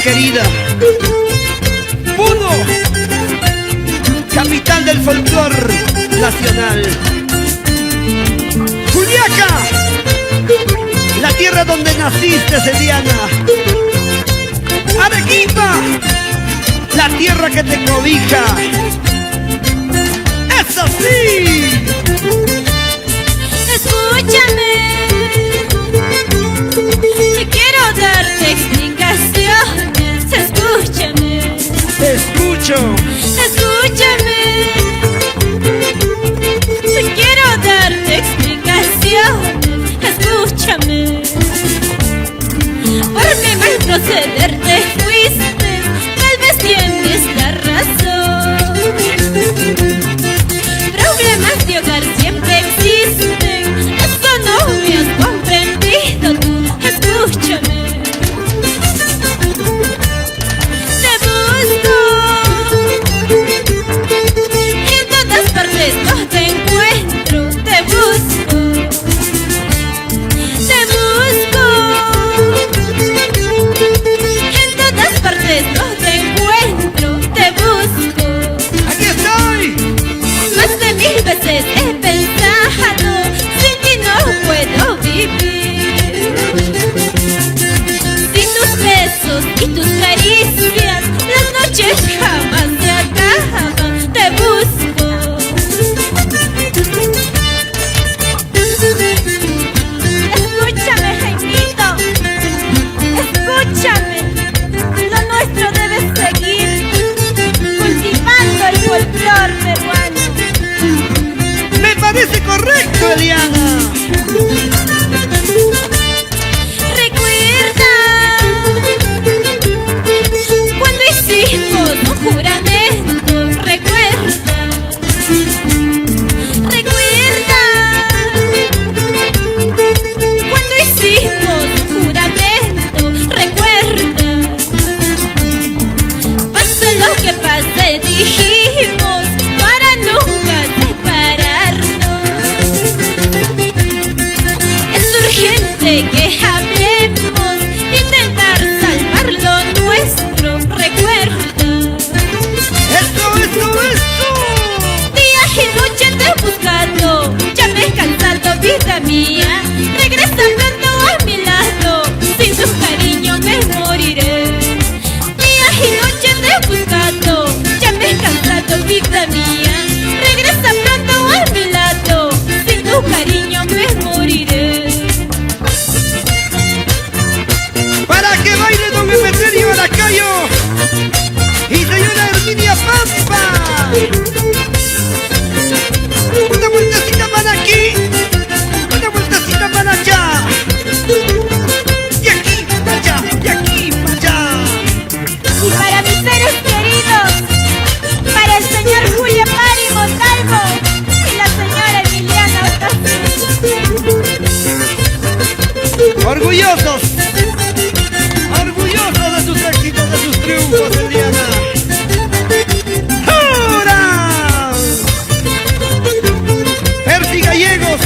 querida. Puno, capital del folclor nacional. Juliaca, la tierra donde naciste, Celiana. Arequipa, la tierra que te cobija. ¡Eso sí! Escúchame, quiero darte explicaciones. Escúchame, Te escucho. escúchame, quiero darte explicaciones. Escúchame, por mi mal proceder te fuiste, tal vez tienes la razón. Problemas de hogar siempre existen, eso no me has comprendido tú. Escúchame, te busco, en todas partes no te encuentro. Te busco, en todas partes no te encuentro. Te busco. ¡Aquí estoy! Más de 1000 veces he pensado, sin ti no puedo vivir. Sin tus besos y tus caricias, las noches jamás se acaban. Te busco. Escúchame, Jaimito, escúchame. Lo nuestro debe seguir, cultivando el folclor peruano. Me parece correcto, Eliana. Recuerda cuando hicimos un juramento. Recuerda, recuerda cuando hicimos un juramento. Recuerda, pase lo que pase, dijimos para nunca separarnos. Es urgente que hablemos, intentar salvar lo nuestro. Recuerda, ¡Eso! día y noche te he buscado, ya me he cansado, vida mía. Regresa pronto a mi lado, sin tu cariño me moriré. Día y noche te he buscado, ya me he cansado, vida mía. Regresa pronto a mi lado, sin tu cariño me moriré. Para que baile don Emeterio Aracayo y señora Herminia Pampa. Una vueltecita para aquí, una vueltecita para allá. Y aquí para allá, y aquí para allá. Y para mis seres queridos, para el señor Julio Pari Montalvo y la señora Emiliana Otazzi. Orgullosos, orgullosos de sus éxitos, de sus triunfos, Eliana. ¡Ahora! Percy Gallegos,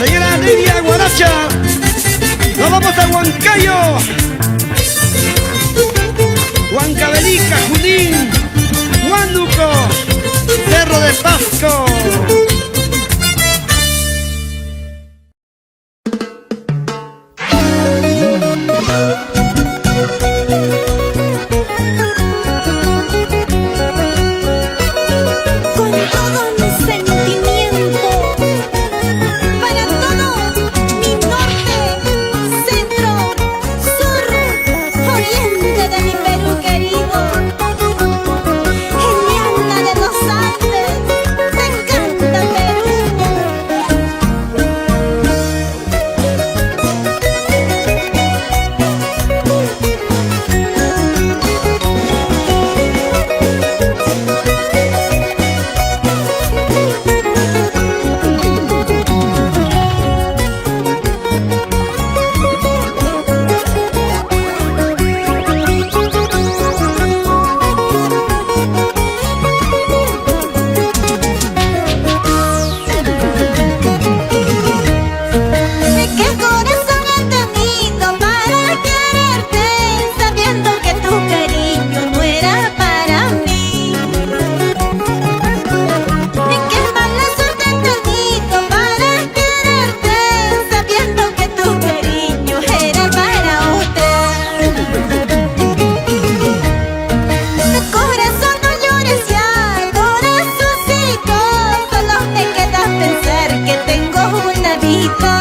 señora Lidia Guaracha, nos vamos a Huancayo, Huancavelica, Junín, Huánuco, Cerro de Pasco. Con todo mi sentimiento, para todo mi norte, centro, sur, oriente de mi Perú querido. Eliana de los Andes, te encanta vida.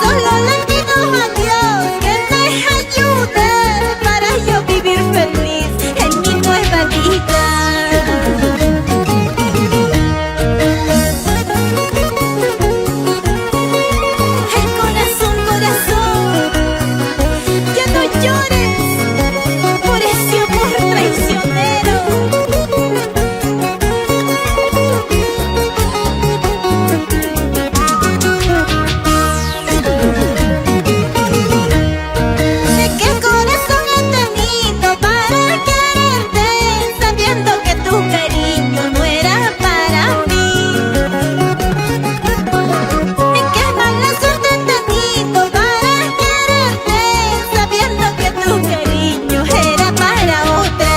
Solo le pido a Dios que me ayude para yo vivir feliz en mi nueva vida. Corazón, ya no llores por ese amor traicionero. ¿De qué corazón he tenido para quererte, sabiendo que tu cariño no era para mí? ¿De qué mala suerte he tenido para quererte, sabiendo que tu cariño era para otra?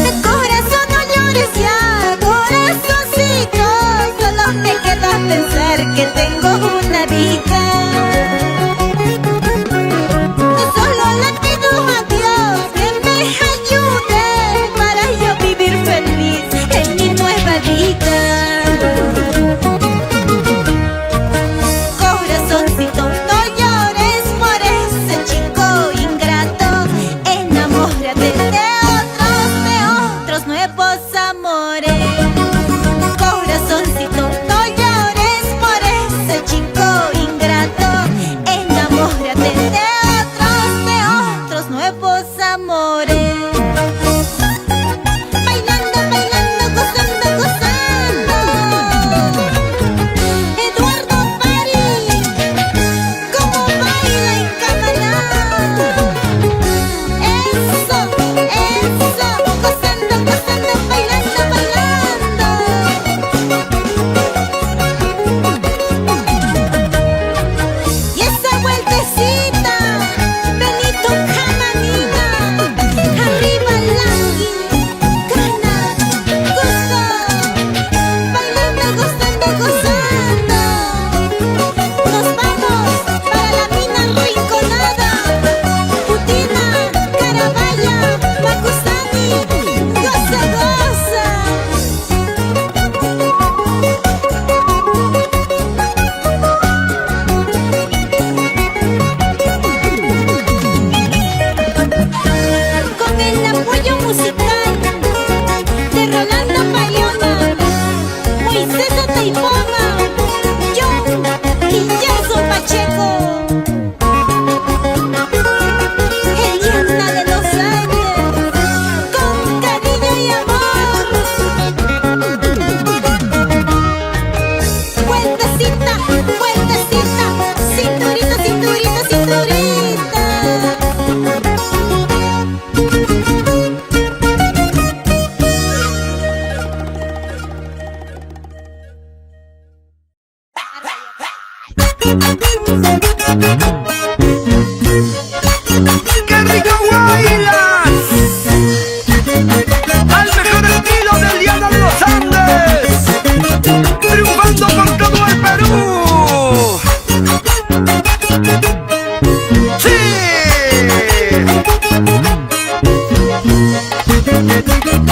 De corazón no llores ya, corazoncito, solo me queda pensar que tengo una vida. Solo le pido a Dios que me ayude para yo vivir feliz en mi nueva vida. Corazoncito, no llores por ese chico ingrato. Enamórate de otros nuevos amores. Corazoncito, no llores por ese chico ingrato. Enamórate de otros nuevos amores. Bailando, bailando, gozando, gozando. Eduardo París, como baila en Camaná. Eso, gozando, gozando, bailando, bailando. Y esa vueltecita, Benito Camanina, arriba Langui, Cana, gozo, bailando, gozando, gozando. Nos vamos para la mina Rinconada, Putina, Carabaya, Macusani, goza, goza. Con el apoyo musical de Rolando Payona, Moisés Otaipoma, John y Gerson Pacheco, Eliana de los Ángeles, con cariño y amor. Vueltecita, vueltecita, cinturita, cinturita, cinturita. ¡Qué rico bailas! Al mejor estilo de Eliana de los Andes, triunfando por todo el Perú. ¡Sí!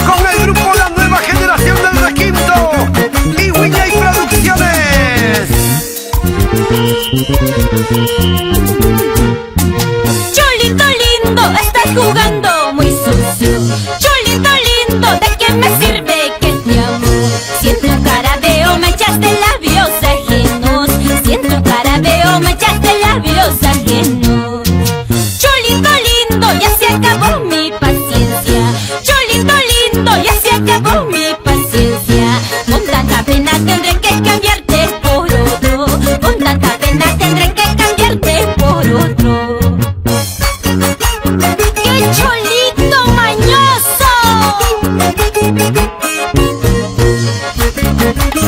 Con el grupo La Nueva Generación del Requinto y Wiñay Producciones. Cholito lindo, estás jugando muy sucio. Cholito lindo, ¿de qué me sirve que te amo? Si en tu cara veo manchas de labios ajenos, si en tu cara veo manchas de labios ajenos. Cholito lindo, ya se acabó mi paciencia. Cholito lindo, ya se acabó mi paciencia. Con tanta pena tendré que cambiarte por otro. Con tanta pena tendré que cambiarte por otro. ¡Qué cholito mañoso!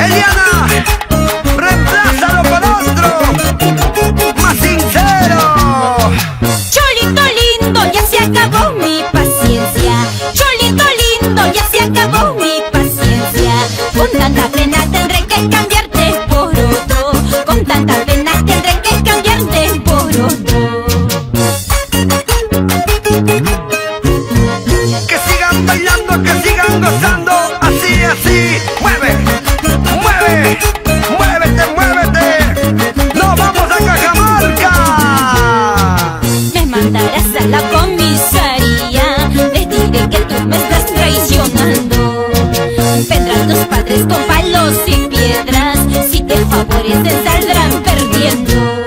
Eliana, reemplázalo por otro, más sincero. Cholito lindo, ya se acabó mi paciencia. Cholito lindo, ya se acabó mi paciencia. Con tanta pena tendré que cambiarte por otro. Con tanta pena tendré que cambiarte por otro. Que sigan bailando, que sigan gozando, así, así. mueve, mueve, muévete, muévete. ¡Nos vamos a Cajamarca! Me mandarás a la comisaría, les diré que tú me estás traicionando. Vendrán tus padres con palos y piedras, si te favorecen saldrán perdiendo.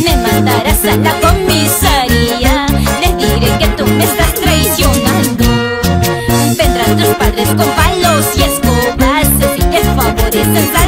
Me mandarás a la comisaría, les diré que tú me estás traicionando. Vendrán tus padres con palos y escobas, si te favorecen saldrán